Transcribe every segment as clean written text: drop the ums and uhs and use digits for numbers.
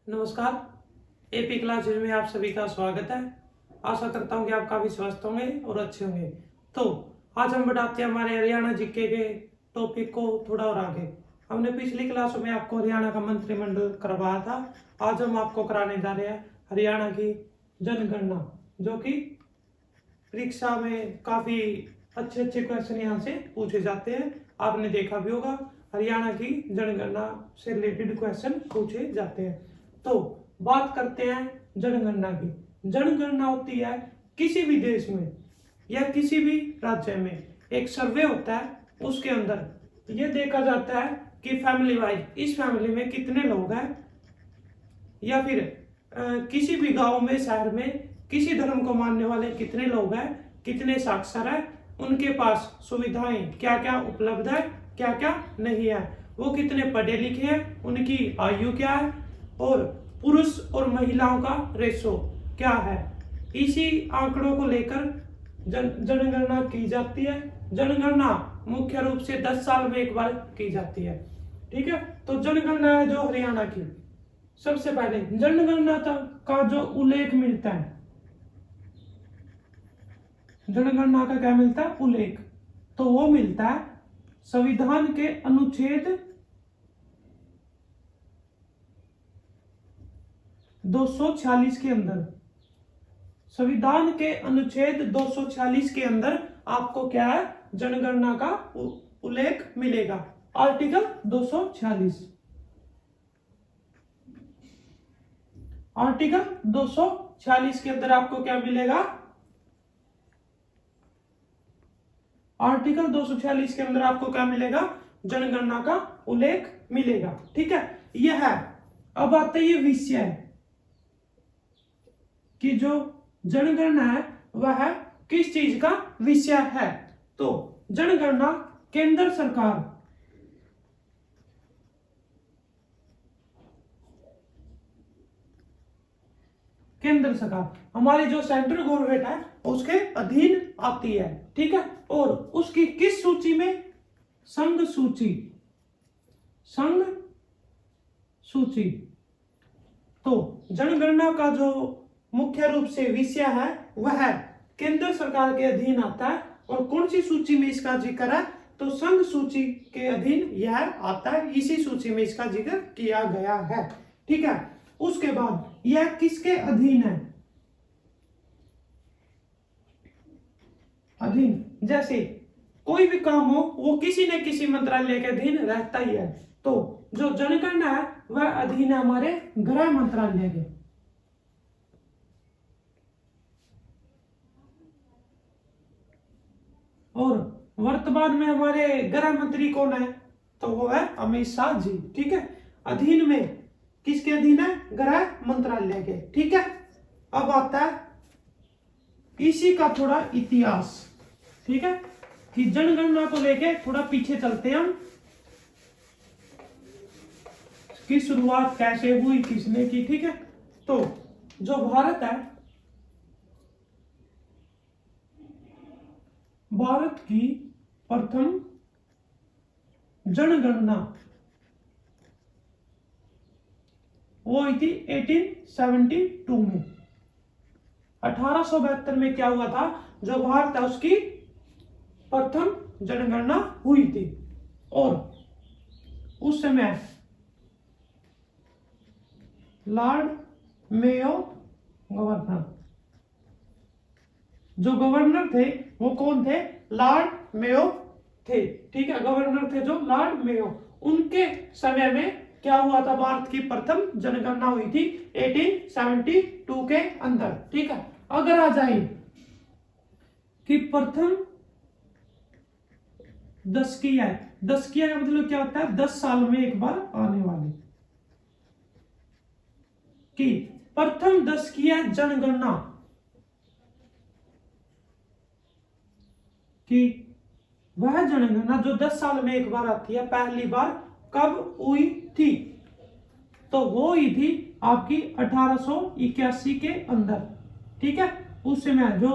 नमस्कार। AP classes में आप सभी का स्वागत है। आशा करता हूँ कि आप काफी स्वस्थ होंगे और अच्छे होंगे। तो आज हम बढ़ाते हैं हमारे हरियाणा जीके के टॉपिक को थोड़ा और आगे। हमने पिछली क्लासों में आपको हरियाणा का मंत्रिमंडल करवाया था। आज हम आपको कराने जा रहे हैं हरियाणा की जनगणना, जो कि परीक्षा में काफी अच्छे अच्छे क्वेश्चन यहाँ से पूछे जाते हैं। आपने देखा भी होगा, हरियाणा की जनगणना से रिलेटेड क्वेश्चन पूछे जाते हैं। तो बात करते हैं जनगणना की। जनगणना होती है किसी भी देश में या किसी भी राज्य में एक सर्वे होता है, उसके अंदर ये देखा जाता है कि फैमिली वाइज इस फैमिली में कितने लोग हैं, या फिर किसी भी गांव में शहर में किसी धर्म को मानने वाले कितने लोग हैं, कितने साक्षर हैं, उनके पास सुविधाएं क्या क्या उपलब्ध है, क्या क्या नहीं है, वो कितने पढ़े लिखे हैं, उनकी आयु क्या है, और पुरुष और महिलाओं का रेशो क्या है। इसी आंकड़ों को लेकर जनगणना की जाती है। जनगणना मुख्य रूप से 10 साल में एक बार की जाती है। ठीक है, तो जनगणना है जो हरियाणा की। सबसे पहले जनगणना का जो उल्लेख मिलता है, जनगणना का क्या मिलता है, उल्लेख, तो वो मिलता है संविधान के अनुच्छेद 246 के अंदर। संविधान के अनुच्छेद 246 के अंदर आपको क्या है, जनगणना का उल्लेख मिलेगा। आर्टिकल 246, आर्टिकल 246 के अंदर आपको क्या मिलेगा, आर्टिकल 246 के अंदर आपको क्या मिलेगा, जनगणना का उल्लेख मिलेगा। ठीक है, यह है। अब आते ये विषय कि जो जनगणना है वह किस चीज का विषय है। तो जनगणना केंद्र सरकार, केंद्र सरकार हमारी जो सेंट्रल गवर्नमेंट है उसके अधीन आती है। ठीक है, और उसकी किस सूची में, संघ सूची, संघ सूची। तो जनगणना का जो मुख्य रूप से विषय है वह केंद्र सरकार के अधीन आता है। और कौन सी सूची में इसका जिक्र है, तो संघ सूची के अधीन यह आता है। इसी सूची में इसका जिक्र किया गया है। ठीक है, उसके बाद यह किसके अधीन है, अधीन, जैसे कोई भी काम हो वो किसी न किसी मंत्रालय के अधीन रहता ही है। तो जो जनगणना है वह अधीन है हमारे गृह मंत्रालय के। और वर्तमान में हमारे गृह मंत्री कौन है, तो वो है अमित शाह जी। ठीक है, अधीन में किसके अधीन है, गृह मंत्रालय के। ठीक है, अब आता है इसी का थोड़ा इतिहास। ठीक है, कि जनगणना को लेके थोड़ा पीछे चलते हैं हम, की शुरुआत कैसे हुई, किसने की। ठीक है, तो जो भारत है, भारत की प्रथम जनगणना वो हुई थी 1872 में। 1872 में क्या हुआ था, जो भारत है उसकी प्रथम जनगणना हुई थी। और उस समय लॉर्ड मेयो गवर्नर, जो गवर्नर थे वो कौन थे, लॉर्ड मेयो थे। ठीक है, गवर्नर थे जो लॉर्ड मेयो। उनके समय में क्या हुआ था, भारत की प्रथम जनगणना हुई थी 1872 के अंदर। ठीक है, अगर आ जाए कि प्रथम दशकीय है, दशकीय का मतलब क्या होता है, 10 साल में एक बार आने वाली, कि प्रथम दशकीय जनगणना कि वह जनगणना जो 10 साल में एक बार आती है, पहली बार कब हुई थी, तो वो हुई थी आपकी 1881 के अंदर। ठीक है, उस समय जो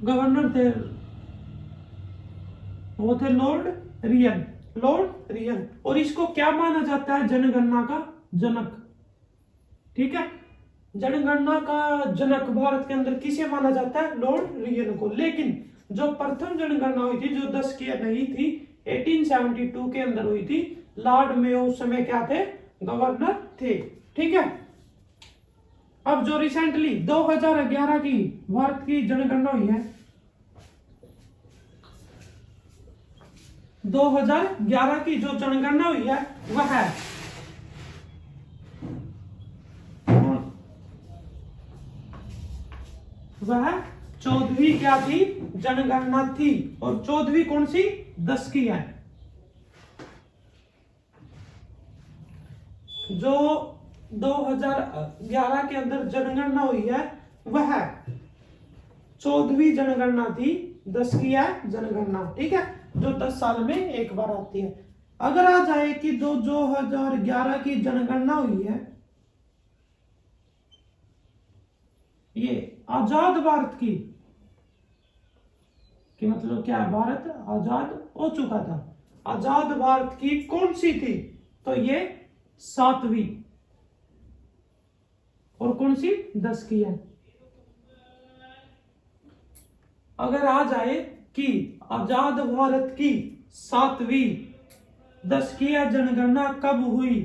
गवर्नर थे वो थे लॉर्ड रियन, लॉर्ड रियन। और इसको क्या माना जाता है, जनगणना का जनक। ठीक है। जनगणना का जनक भारत के अंदर किसे माना जाता है? लॉर्ड रिगन को। लेकिन जो प्रथम जनगणना हुई थी, जो 10 की नहीं थी, 1872 के अंदर हुई थी। लॉर्ड मेयो उस समय क्या थे? गवर्नर थे। ठीक है। अब जो रिसेंटली 2011 की भारत की जनगणना हुई है, 2011 की जो जनगणना हुई है वह 14वीं क्या थी? जनगणना थी। और 14वीं कौन सी? 10 की है। जो 2011 के अंदर जनगणना हुई है वह 14वीं जनगणना थी। 10 की है जनगणना। ठीक है, जो 10 साल में एक बार आती है। अगर आ जाए कि 2011 की जनगणना हुई है, ये आजाद भारत की, कि मतलब क्या है? भारत आजाद हो चुका था। आजाद भारत की कौन सी थी? तो ये 7वीं। और कौन सी? 10 की है। अगर आ जाए कि आजाद भारत की 7वीं 10 की है जनगणना कब हुई,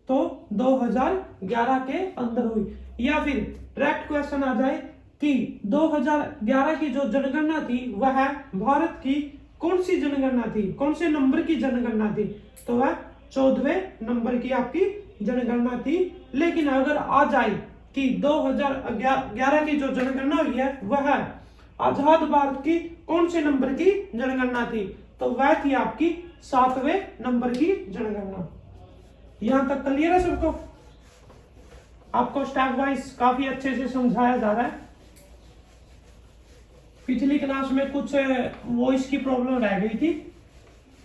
तो 2011 के अंदर हुई। या फिर डायरेक्ट क्वेश्चन आ जाए कि 2011 की जो जनगणना थी वह भारत की कौन सी जनगणना थी, कौन से नंबर की जनगणना थी, तो वह 14वें नंबर की आपकी जनगणना थी। लेकिन अगर आ जाए कि 2011 की जो जनगणना हुई है वह आजाद भारत की कौन से नंबर की जनगणना थी, तो वह थी आपकी 7वें नंबर की जनगणना। यहां तक क्लियर है सबको? आपको स्टेप वाइज काफी अच्छे से समझाया जा रहा है। पिछली क्लास में कुछ वॉइस की प्रॉब्लम रह गई थी,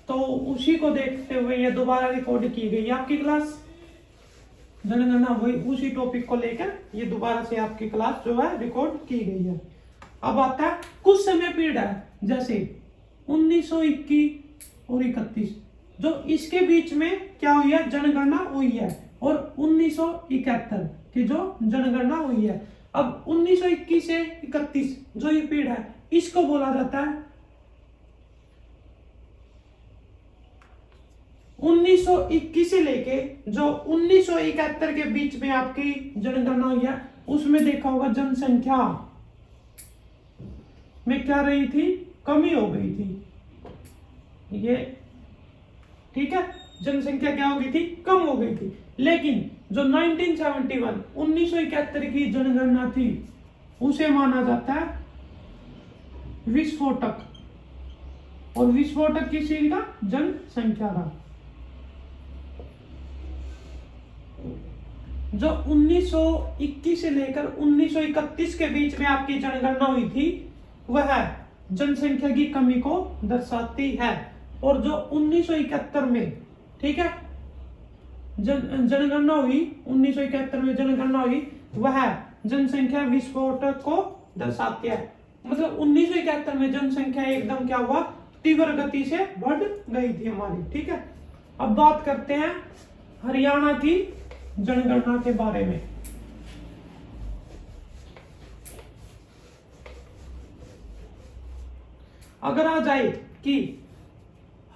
तो उसी को देखते हुए ये दोबारा रिकॉर्ड की गई है आपकी क्लास। जनगणना हुई उसी टॉपिक को लेकर ये दोबारा से आपकी क्लास जो है रिकॉर्ड की गई है। अब आता है कुछ समय पीरियड है, जैसे 1921 और 31, जो इसके बीच में क्या हुई है? जनगणना हुई है। और 1971 की जो जनगणना हुई है। अब 1921 से 31 जो ये पीरियड है, इसको बोला जाता है 1921 से लेके जो 1971 के बीच में आपकी जनगणना हुई है, उसमें देखा होगा जनसंख्या में क्या रही थी? कमी हो गई थी। ये ठीक है, जनसंख्या क्या हो गई थी? कम हो गई थी। लेकिन जो 1971 की जनगणना थी, उसे माना जाता है विस्फोटक। और विस्फोटक किस चीज का? जनसंख्या का। जो 1921 से लेकर 1931 के बीच में आपकी जनगणना हुई थी, वह जनसंख्या की कमी को दर्शाती है। और जो 1971 में, ठीक है, जनगणना हुई, 1971 में जनगणना हुई, वह जनसंख्या विस्फोटक को दर्शाती है। मतलब 1971 में जनसंख्या एकदम क्या हुआ? तीव्र गति से बढ़ गई थी हमारी। ठीक है। अब बात करते हैं हरियाणा की जनगणना के बारे में। अगर आ जाए कि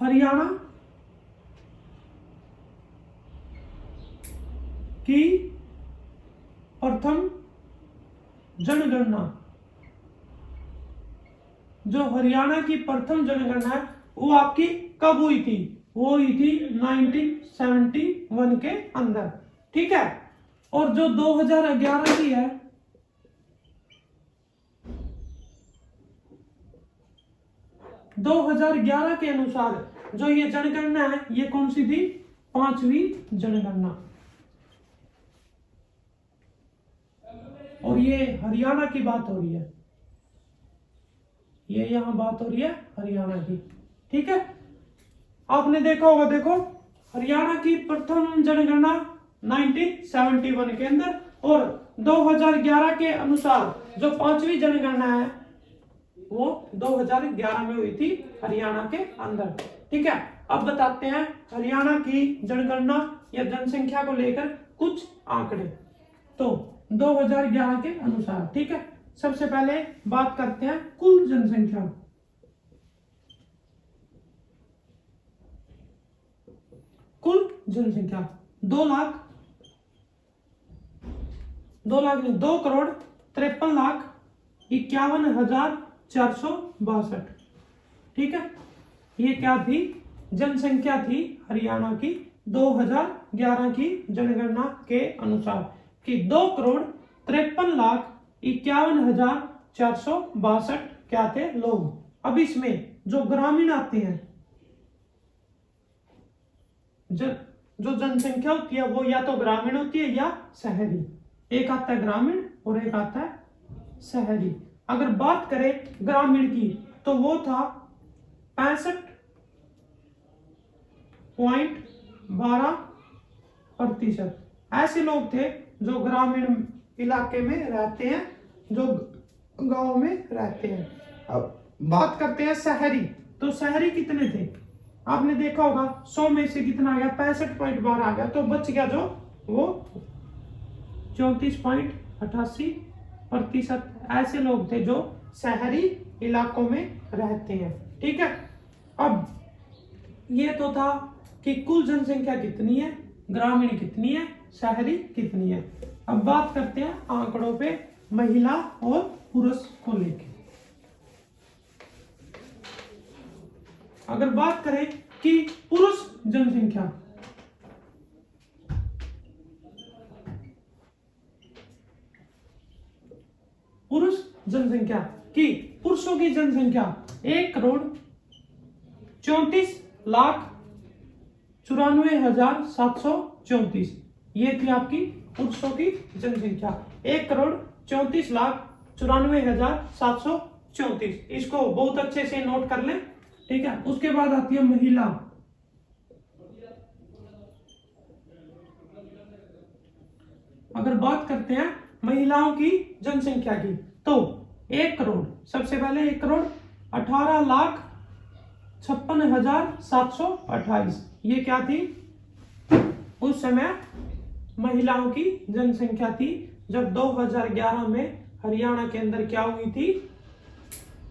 हरियाणा की प्रथम जनगणना, जो हरियाणा की प्रथम जनगणना है वो आपकी कब हुई थी? वो हुई थी 1971 के अंदर। ठीक है। और जो 2011 की है, 2011 के अनुसार जो ये जनगणना है, ये कौन सी थी? 5वीं जनगणना। और ये हरियाणा की बात हो रही है, ये यहां बात हो रही है हरियाणा की। ठीक है। आपने देखा होगा, देखो हरियाणा की प्रथम जनगणना 1971 के अंदर, और 2011 के अनुसार जो 5वीं जनगणना है वो 2011 में हुई थी हरियाणा के अंदर। ठीक है। अब बताते हैं हरियाणा की जनगणना या जनसंख्या को लेकर कुछ आंकड़े। तो 2011 के अनुसार। ठीक है, सबसे पहले बात करते हैं कुल जनसंख्या। कुल जनसंख्या 2,53,51,462। ठीक है, ये क्या थी? जनसंख्या थी हरियाणा की 2011 की जनगणना के अनुसार कि 2,53,51,462 क्या थे लोग। अब इसमें जो ग्रामीण आते हैं, जो जनसंख्या होती है वो या तो ग्रामीण होती है या शहरी। एक आता है ग्रामीण और एक आता है शहरी। अगर बात करें ग्रामीण की तो वो था 65.12%। ऐसे लोग थे जो ग्रामीण इलाके में रहते हैं, जो गांव में रहते हैं। अब बात करते हैं शहरी, तो शहरी कितने थे? आपने देखा होगा 100 में से कितना आ गया? 65.12 आ गया, तो बच गया जो वो 34.88%। ऐसे लोग थे जो शहरी इलाकों में रहते हैं। ठीक है, अब ये तो था कि कुल जनसंख्या कितनी है, ग्रामीण कितनी है, शहरी कितनी है। अब बात करते हैं आंकड़ों पे महिला और पुरुष को लेकर। अगर बात करें कि पुरुष जनसंख्या, की पुरुषों की जनसंख्या 1,34,94,734। ये थी आपकी पुरुषों की जनसंख्या 1,34,94,734। इसको बहुत अच्छे से नोट कर लें। ठीक है, उसके बाद आती है महिला। अगर बात करते हैं महिलाओं की जनसंख्या की तो 1 करोड़, सबसे पहले 1,18,56,728। ये क्या थी? उस समय महिलाओं की जनसंख्या थी जब 2011 में हरियाणा के अंदर क्या हुई थी?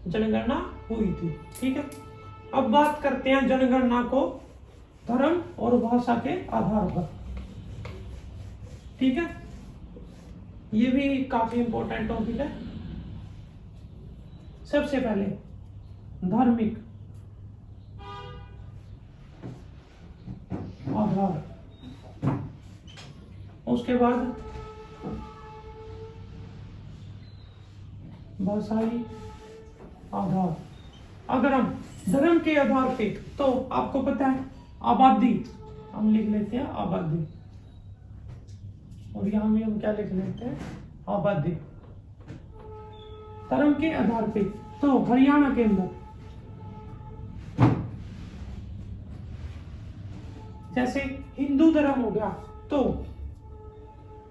जनगणना हुई थी। ठीक है, अब बात करते हैं जनगणना को धर्म और भाषा के आधार पर। ठीक है, ये भी काफी इंपॉर्टेंट टॉपिक है। सबसे पहले धार्मिक आधार, उसके बाद भाषाई आधार। अगर हम धर्म के आधार पे, तो आपको पता है आबादी, हम लिख लेते हैं आबादी, और यहां में हम क्या लिख लेते हैं? आबादी। धर्म के आधार पे तो हरियाणा के अंदर जैसे हिंदू धर्म हो गया तो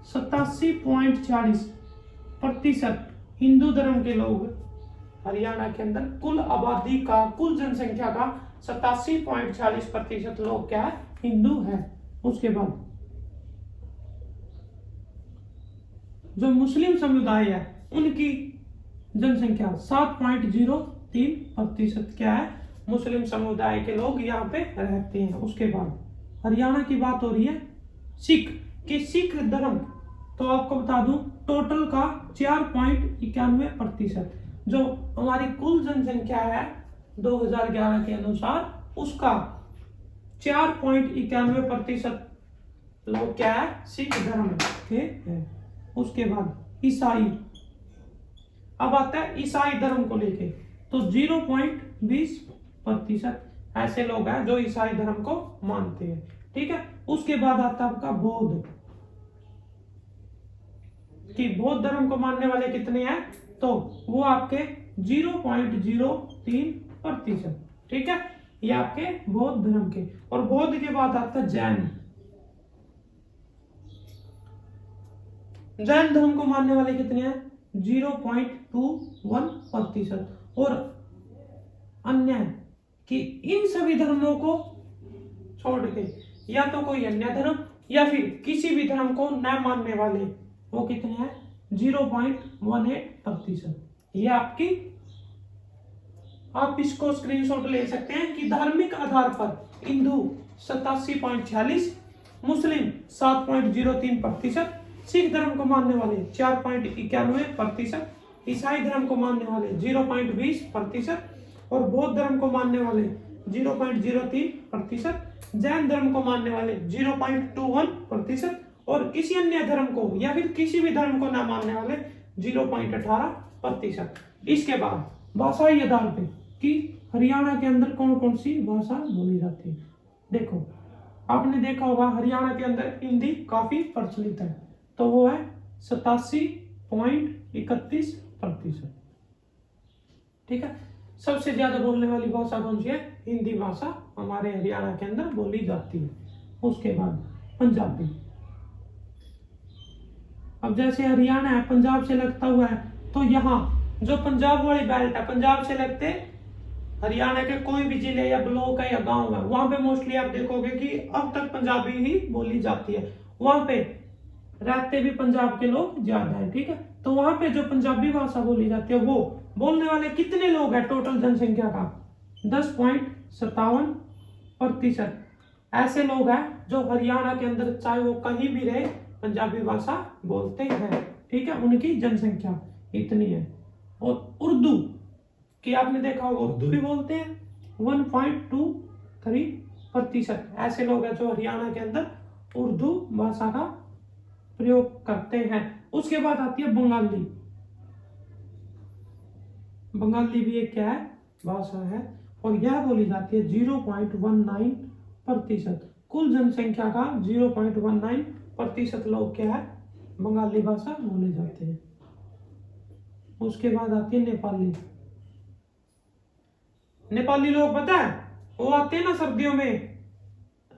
87.40% हिंदू धर्म के लोग हरियाणा के अंदर, कुल आबादी का, कुल जनसंख्या का 87.40% लोग क्या है? हिंदू है। उसके बाद जो मुस्लिम समुदाय है उनकी जनसंख्या 7.03% क्या है? मुस्लिम समुदाय के लोग यहाँ पे रहते हैं। उसके बाद हरियाणा की बात हो रही है सिख कि सिख धर्म, तो आपको बता दूं टोटल का 4.91%, जो हमारी कुल जनसंख्या है 2011 के अनुसार, उसका 4.91% लोग क्या है? सिख धर्म के हैं। उसके बाद ईसाई, अब आता है ईसाई धर्म को लेके, तो 0.20% ऐसे लोग हैं जो ईसाई धर्म को मानते हैं। ठीक है, उसके बाद आता है आपका बौद्ध, कि बौद्ध धर्म को मानने वाले कितने हैं? तो वो आपके 0.03%। ठीक है, ये आपके बौद्ध धर्म के। और बौद्ध के बाद आता है जैन। जैन धर्म को मानने वाले कितने हैं? 0.21%। और अन्य कि इन सभी धर्मों को छोड़ के या तो कोई अन्य धर्म या फिर किसी भी धर्म को न मानने वाले वो कितने हैं 0.18%। ये आपकी, आप इसको स्क्रीनशॉट ले सकते हैं कि धार्मिक आधार पर हिंदू 87.46, मुस्लिम 7.03%, सिख धर्म को मानने वाले 4.91%, ईसाई धर्म को मानने वाले 0.20% और बौद्ध धर्म को मानने वाले 0.03%, जैन धर्म को मानने वाले 0.21% और किसी अन्य धर्म को या फिर किसी भी धर्म को ना मानने वाले 0.18%। इसके बाद भाषाई आधार पे कि हरियाणा के अंदर कौन कौन सी भाषा बोली जाती है। देखो, आपने देखा होगा हरियाणा के अंदर हिंदी काफी प्रचलित है, तो वो है 87.31%। ठीक है, सबसे ज्यादा बोलने वाली भाषा कौन सी है, हिंदी भाषा हमारे हरियाणा के अंदर बोली जाती है। उसके बाद पंजाबी। अब जैसे हरियाणा है पंजाब से लगता हुआ है, तो यहाँ जो पंजाब वाली बेल्ट है, पंजाब से लगते हरियाणा के कोई भी जिले या ब्लॉक है या गांव है, वहां पे मोस्टली आप देखोगे कि अब तक पंजाबी ही बोली जाती है। वहां पे रहते भी पंजाब के लोग ज्यादा हैं। ठीक है, तो वहां पे जो पंजाबी भाषा बोली जाती है वो बोलने वाले कितने लोग हैं टोटल जनसंख्या का 10.57% ऐसे लोग हैं जो हरियाणा के अंदर चाहे वो कहीं भी रहे पंजाबी भाषा बोलते हैं। ठीक है, उनकी जनसंख्या इतनी है। और उर्दू कि आपने देखा होगा उर्दू भी बोलते हैं 1.23% ऐसे लोग हैं जो हरियाणा के अंदर उर्दू भाषा का प्रयोग करते हैं। उसके बाद आती है बंगाली। बंगाली भी एक क्या है भाषा है और यह बोली जाती है 0.19%। कुल जनसंख्या का 0.19% लोग क्या है बंगाली भाषा बोले जाते हैं। उसके बाद आती है नेपाली। नेपाली लोग पता है वो आते हैं ना सर्दियों में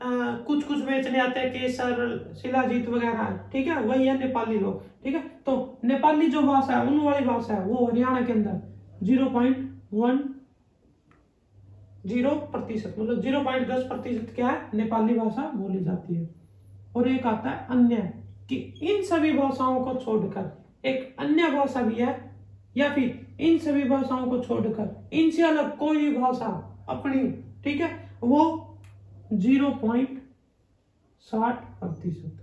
कुछ कुछ बेचने आते हैं, केसर शिलाजीत वगैरह। ठीक है, वही है नेपाली लोग। ठीक है, तो नेपाली जो भाषा है उन वाली भाषा है वो हरियाणा के अंदर 0.10% मतलब 0.10% क्या है नेपाली भाषा बोली जाती है। और एक आता है अन्य कि इन सभी भाषाओं को छोड़कर एक अन्य भाषा भी है या फिर इन सभी भाषाओं को छोड़कर इनसे अलग कोई भाषा अपनी, ठीक है, वो 0.60%।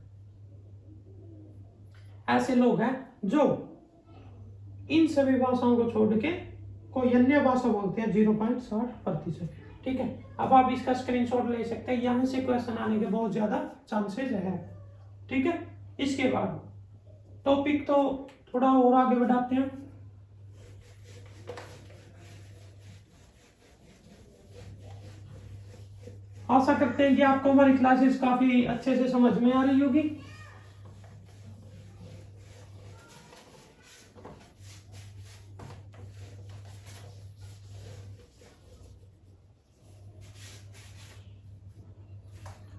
ऐसे लोग हैं जो इन सभी भाषाओं को छोड़ के कोई अन्य भाषा बोलते हैं 0.60%। ठीक है, अब आप इसका स्क्रीनशॉट ले सकते हैं, यहां से क्वेश्चन आने के बहुत ज्यादा चांसेस है। ठीक है, इसके बाद टॉपिक तो थोड़ा और आगे बढ़ाते हैं। आशा करते हैं कि आपको हमारी क्लासेस काफी अच्छे से समझ में आ रही होगी।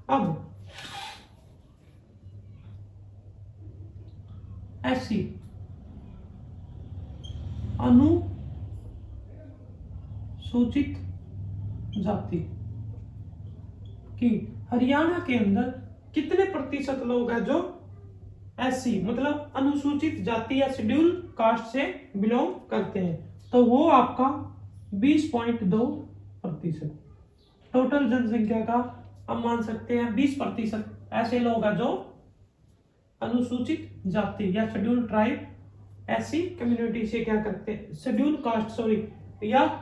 अब ऐसी अनुसूचित जाति कि हरियाणा के अंदर कितने प्रतिशत लोग हैं जो एससी मतलब अनुसूचित जाति या शेड्यूल कास्ट से बिलोंग करते हैं, तो वो आपका 20.2%। टोटल जनसंख्या का हम मान सकते हैं 20% ऐसे लोग हैं जो अनुसूचित जाति या शेड्यूल ट्राइब एससी कम्युनिटी से क्या करते हैं, शेड्यूल कास्ट सॉरी या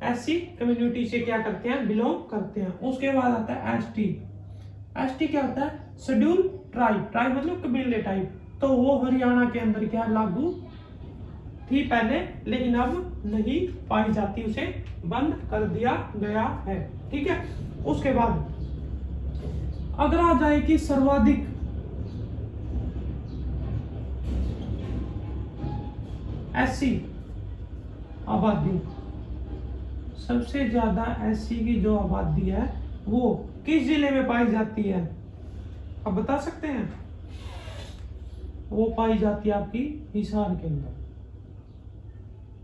एससी कम्युनिटी से क्या करते हैं बिलोंग करते हैं। उसके बाद आता है एसटी। एसटी क्या होता है, शेड्यूल ट्राइब। ट्राइब मतलब कबीले टाइप। तो वो हरियाणा के अंदर क्या लागू थी पहले, लेकिन अब नहीं पाई जाती, उसे बंद कर दिया गया है। ठीक है, उसके बाद अगर आ जाए कि सर्वाधिक एससी आबादी, सबसे ज्यादा एससी की जो आबादी है वो किस जिले में पाई जाती है, आप बता सकते हैं? वो पाई जाती है आपकी हिसार के अंदर।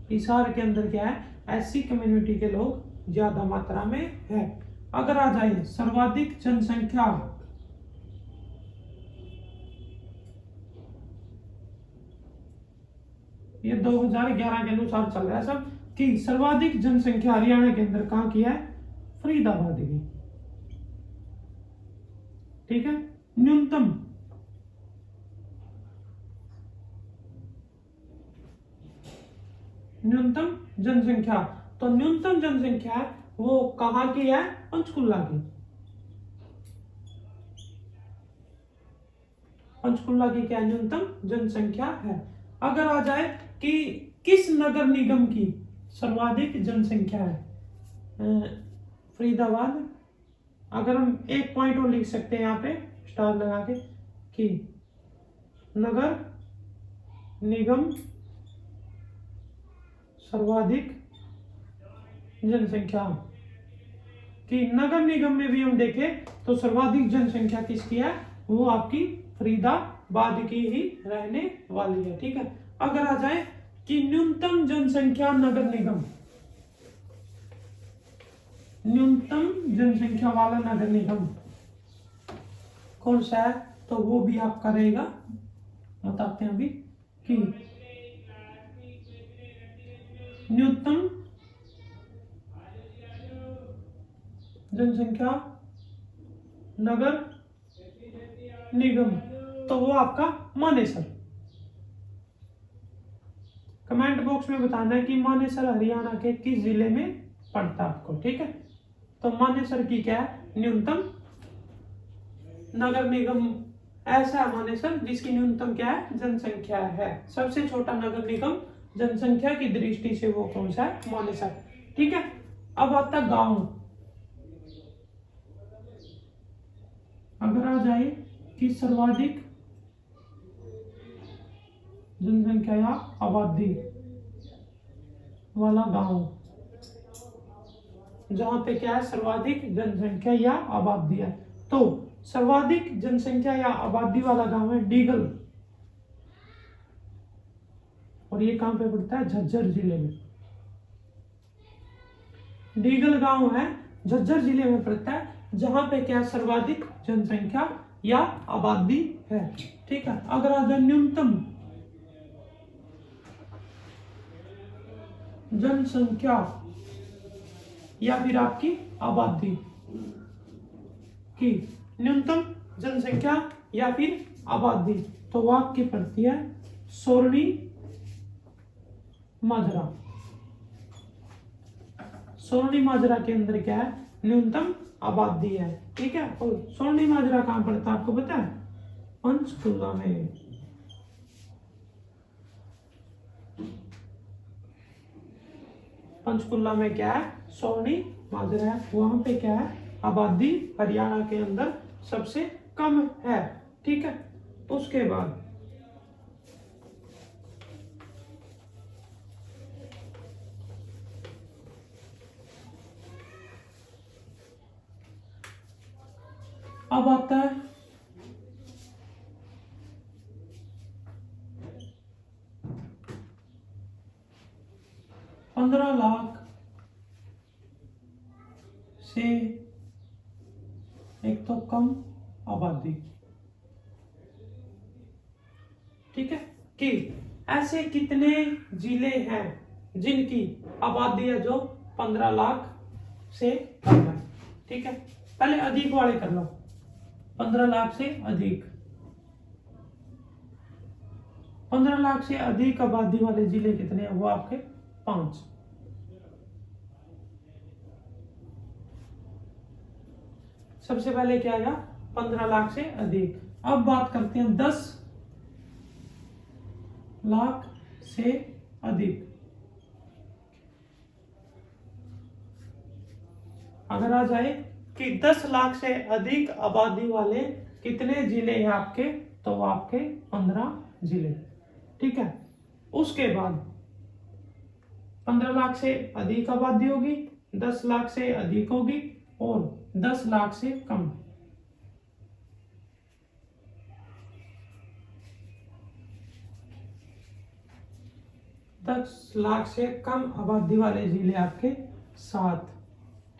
हिसार के अंदर क्या है, एससी कम्युनिटी के लोग ज्यादा मात्रा में है। अगर आ जाए सर्वाधिक जनसंख्या ये 2011 के अनुसार चल रहा है सब, कि सर्वाधिक जनसंख्या हरियाणा के अंदर कहाँ की है? फरीदाबाद की। ठीक है। न्यूनतम जनसंख्या, तो न्यूनतम जनसंख्या वो कहाँ की है? पंचकुला की। पंचकुला की क्या न्यूनतम जनसंख्या है। अगर आ जाए कि किस नगर निगम की सर्वाधिक जनसंख्या है? फरीदाबाद। अगर हम एक पॉइंट और लिख सकते हैं यहाँ पे स्टार लगा के, कि नगर निगम सर्वाधिक जनसंख्या, कि नगर निगम में भी हम देखें तो सर्वाधिक जनसंख्या किसकी है? वो आपकी फरीदाबाद की ही रहने वाली है। ठीक है। अगर आ जाए कि न्यूनतम जनसंख्या नगर निगम, न्यूनतम जनसंख्या वाला नगर निगम कौन सा है? तो वो भी आपका रहेगा, बताते हैं अभी, कि न्यूनतम जनसंख्या नगर निगम, तो वो आपका मानेसर। कमेंट बॉक्स में बताना है कि मानेसर हरियाणा के किस जिले में पड़ता है आपको। ठीक है। तो मानेसर की क्या है? न्यूनतम नगर निगम ऐसा है मानेसर जिसकी न्यूनतम क्या है? जनसंख्या है। सबसे छोटा नगर निगम जनसंख्या की दृष्टि से वो कौन सा है? मानेसर। ठीक है। अब आता गांव। अगर आ जाए कि सर्वाधिक जनसंख्या या आबादी वाला गांव, जहां पे क्या है? सर्वाधिक जनसंख्या या आबादी है, तो सर्वाधिक जनसंख्या या आबादी वाला गांव है डीगल। और ये कहां पे पड़ता है? झज्जर जिले में। डीगल गांव है, झज्जर जिले में पड़ता है, जहां पे क्या? सर्वाधिक जनसंख्या या आबादी है। ठीक है। अगर आ जाए न्यूनतम जनसंख्या या फिर आपकी आबादी, की न्यूनतम जनसंख्या या फिर आबादी, तो वो आपकी पड़ती है सोरनी माजरा। सोरनी माजरा के अंदर क्या है? न्यूनतम आबादी है। ठीक है। और सोरनी माजरा कहां पड़ता है आपको पता है? पंचकुला में। पंचकुला में क्या है? सोरनी माजरा है। वहां पे क्या है? आबादी हरियाणा के अंदर सबसे कम है। ठीक है। उसके बाद अब आता है पंद्रह लाख से एक तो कम आबादी। ठीक है। कि ऐसे कितने जिले हैं जिनकी आबादी है जो 15 लाख से कम है। ठीक है। पहले अधिक वाले कर लो। 15 लाख से अधिक, 15 लाख से अधिक आबादी वाले जिले कितने हैं? वो आपके 5। सबसे पहले क्या आएगा? 15 लाख से अधिक। अब बात करते हैं 10 लाख से अधिक। अगर आ जाए कि 10 लाख से अधिक आबादी वाले कितने जिले हैं आपके? तो वो आपके 15 जिले। ठीक है। उसके बाद 15 लाख से अधिक आबादी होगी, 10 लाख से अधिक होगी और 10 लाख से कम। दस लाख से कम आबादी वाले जिले आपके 7।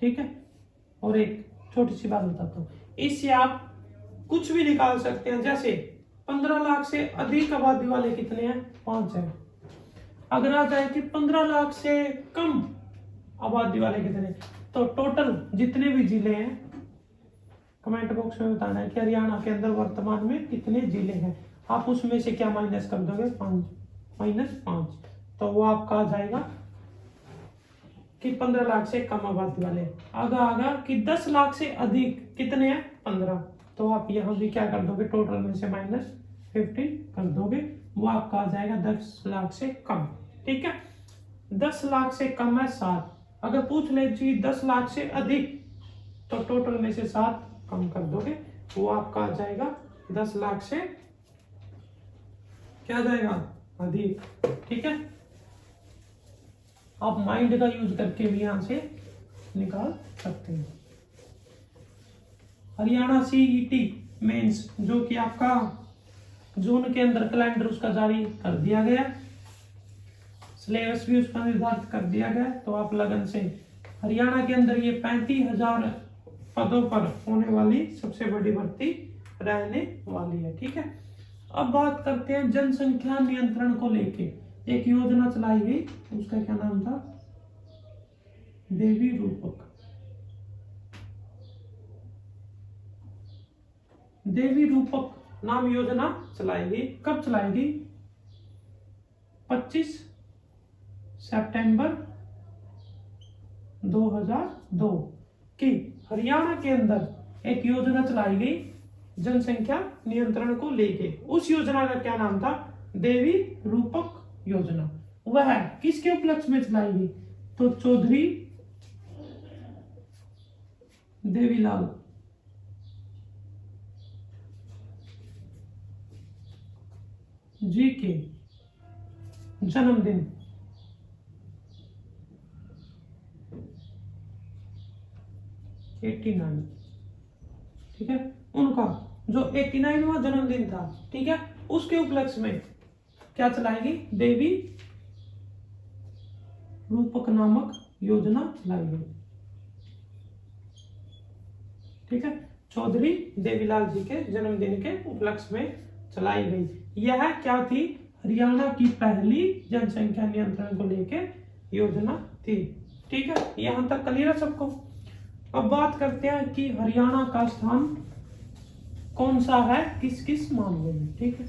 ठीक है। और एक छोटी सी बात बताता हूँ, इससे आप कुछ भी निकाल सकते हैं। जैसे 15 लाख से अधिक आबादी वाले कितने हैं? 5 है। अगर आ जाए कि 15 लाख से कम आबादी वाले कितने, तो टोटल जितने भी जिले हैं कमेंट बॉक्स में बताना है कि हरियाणा के अंदर वर्तमान में कितने जिले हैं। आप उसमें से क्या माइनस कर दोगे, 5 -5, तो वो आपका आ जाएगा कि 15 लाख से कम आबादी वाले। आगा कि 10 लाख से अधिक कितने हैं, 15, तो आप यहाँ भी क्या कर दोगे, टोटल में से -15 कर दोगे, वो आपका आ जाएगा 10 लाख से कम। ठीक है, 10 लाख से कम है 7। अगर पूछ ले जी 10 लाख से अधिक, तो टोटल में से 7 कम कर दोगे, वो आपका आ जाएगा 10 लाख से क्या जाएगा, अधिक। ठीक है, आप माइंड का यूज करके भी यहां से निकाल सकते हैं। हरियाणा सीईटी मेंस जो कि आपका जून के अंदर कैलेंडर उसका जारी कर दिया गया, सिलेबस भी उसका निर्धारित कर दिया गया, तो आप लगन से हरियाणा के अंदर ये 35,000 पदों पर होने वाली सबसे बड़ी भर्ती रहने वाली है। ठीक है, अब बात करते हैं जनसंख्या नियंत्रण को लेके एक योजना चलाई गई, उसका क्या नाम था, देवी रूपक। देवी रूपक नाम योजना चलाई गई। कब चलाई गई, 25 सितंबर 2002 की हरियाणा के अंदर एक योजना चलाई गई जनसंख्या नियंत्रण को लेके। उस योजना का क्या नाम था, देवी रूपक योजना। वह किसके उपलक्ष्य में चलाई गई, तो चौधरी देवीलाल जी के जन्मदिन ठीक है, उनका जो 89वां जन्मदिन था, ठीक है, उसके उपलक्ष्य में क्या चलाएगी, देवी रूपक नामक योजना चलाई गई। ठीक है, चौधरी देवीलाल जी के जन्मदिन के उपलक्ष्य में चलाई गई। यह क्या थी, हरियाणा की पहली जनसंख्या नियंत्रण को लेकर योजना थी। ठीक है, यहां तक क्लियर है सबको। अब बात करते हैं कि हरियाणा का स्थान कौन सा है किस किस मामले में। ठीक है,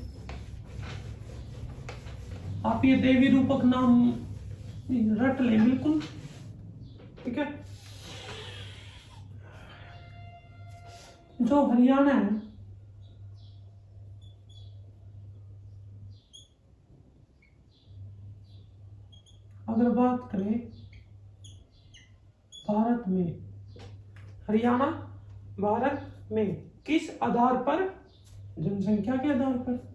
आप ये देवी रूपक नाम रट लें बिल्कुल। ठीक है, जो हरियाणा है अगर बात करें भारत में, हरियाणा भारत में किस आधार पर, जनसंख्या के आधार पर।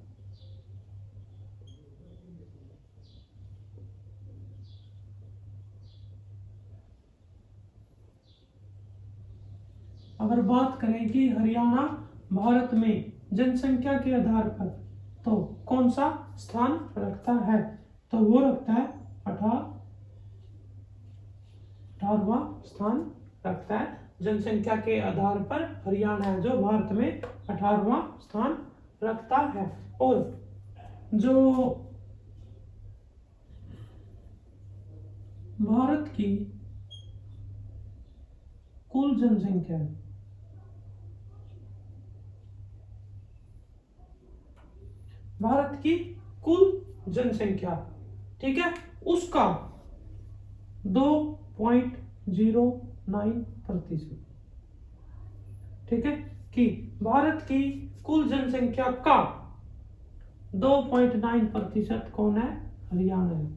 अगर बात करें कि हरियाणा भारत में जनसंख्या के आधार पर तो कौन सा स्थान रखता है, तो वो रखता है 18वां स्थान रखता है। जनसंख्या के आधार पर हरियाणा है जो भारत में 18वां स्थान रखता है। और जो भारत की कुल जनसंख्या है, भारत की कुल जनसंख्या, ठीक है, उसका 2.09%। ठीक है, कि भारत की कुल जनसंख्या का 2.9% कौन है, हरियाणा है।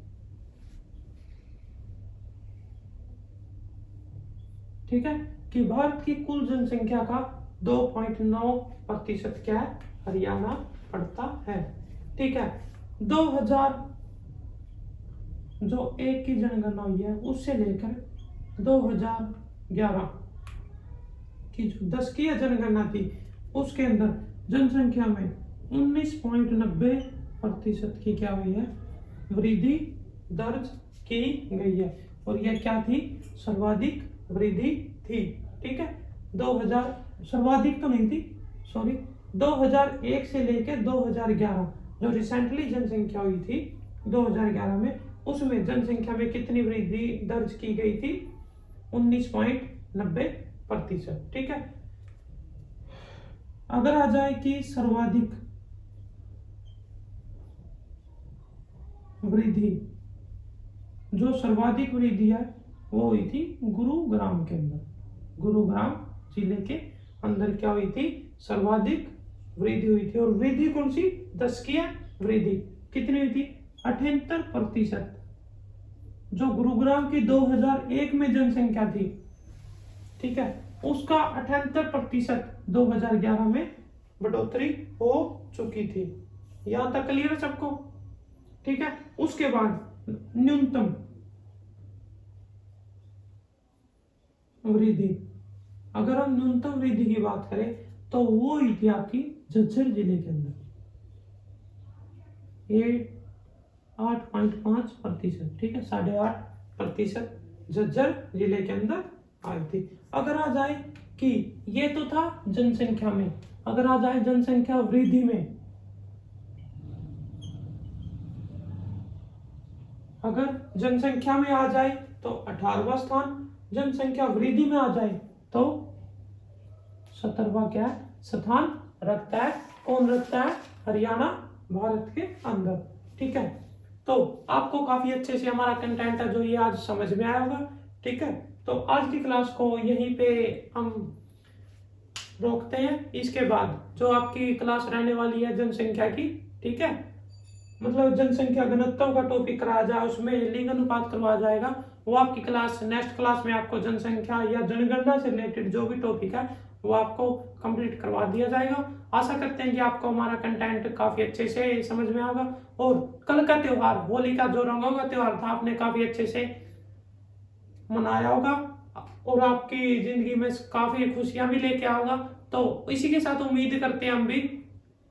ठीक है, कि भारत की कुल जनसंख्या का 2.9% क्या है, हरियाणा पड़ता है। ठीक है, 2000 जो एक की जनगणना हुई है उससे लेकर 2011 की जो 10 की जनगणना थी उसके अंदर जनसंख्या में 19.90% की क्या हुई है, वृद्धि दर्ज की गई है। और यह क्या थी, सर्वाधिक वृद्धि थी। ठीक है, 2000 सर्वाधिक तो नहीं थी, सॉरी, 2001 से लेकर 2011 जो रिसेंटली जनसंख्या हुई थी 2011 में, उसमें जनसंख्या में कितनी वृद्धि दर्ज की गई थी? 19.90%। ठीक है। अगर आ जाए कि सर्वाधिक वृद्धि, जो सर्वाधिक वृद्धि है वो हुई थी गुरुग्राम के अंदर। गुरुग्राम जिले के अंदर क्या हुई थी? सर्वाधिक वृद्धि हुई थी। और वृद्धि कौन सी? दशकीय वृद्धि। कितनी हुई थी? 78%। जो गुरुग्राम की 2001 में जनसंख्या थी, ठीक है, उसका 78% 2011 में बढ़ोतरी हो चुकी थी। यहां तक क्लियर है सबको? ठीक है। उसके बाद न्यूनतम वृद्धि, अगर हम न्यूनतम वृद्धि की बात करें तो वो हुई थी आपकी झज्जर जिले के अंदर, ये 8.5%। ठीक है, 8.5% झज्जर जिले के अंदर आई थी। अगर आ जाए कि ये तो था जनसंख्या में, अगर आ जाए जनसंख्या वृद्धि में, अगर जनसंख्या में आ जाए तो 18वां स्थान, जनसंख्या वृद्धि में आ जाए तो 17वां क्या स्थान रखता है। कौन रखता है? हरियाणा, भारत के अंदर। ठीक है। तो आपको काफी अच्छे से हमारा कंटेंट है जो ये आज समझ में आया होगा। ठीक है। तो आज की क्लास को यहीं पे हम रोकते हैं। इसके बाद जो आपकी क्लास रहने वाली है जनसंख्या की, ठीक है, मतलब जनसंख्या घनत्व का टॉपिक कराया जाए, उसमें लिंग अनुपात करवाया जाएगा। वो आपकी क्लास नेक्स्ट क्लास में आपको जनसंख्या या जनगणना से रिलेटेड जो भी टॉपिक है वो आपको कंप्लीट करवा दिया जाएगा। आशा करते हैं कि आपको हमारा कंटेंट काफी अच्छे से समझ में आएगा। और कल का त्योहार, होली का जो रंगों का त्योहार था, आपने काफी अच्छे से मनाया होगा और आपकी जिंदगी में काफी खुशियां भी लेके आओगा। तो इसी के साथ उम्मीद करते हैं हम भी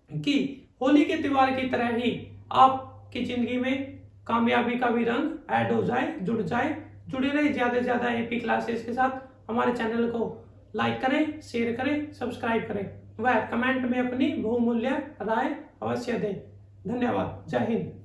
कि होली के त्योहार की तरह ही आपकी जिंदगी में कामयाबी का भी रंग ऐड हो जाए, जुड़ जाए। जुड़े रहे ज्यादा से ज्यादा एपी क्लासेस के साथ। हमारे चैनल को लाइक करें, शेयर करें, सब्सक्राइब करें, वह कमेंट में अपनी बहुमूल्य राय अवश्य दें। धन्यवाद। जय हिंद।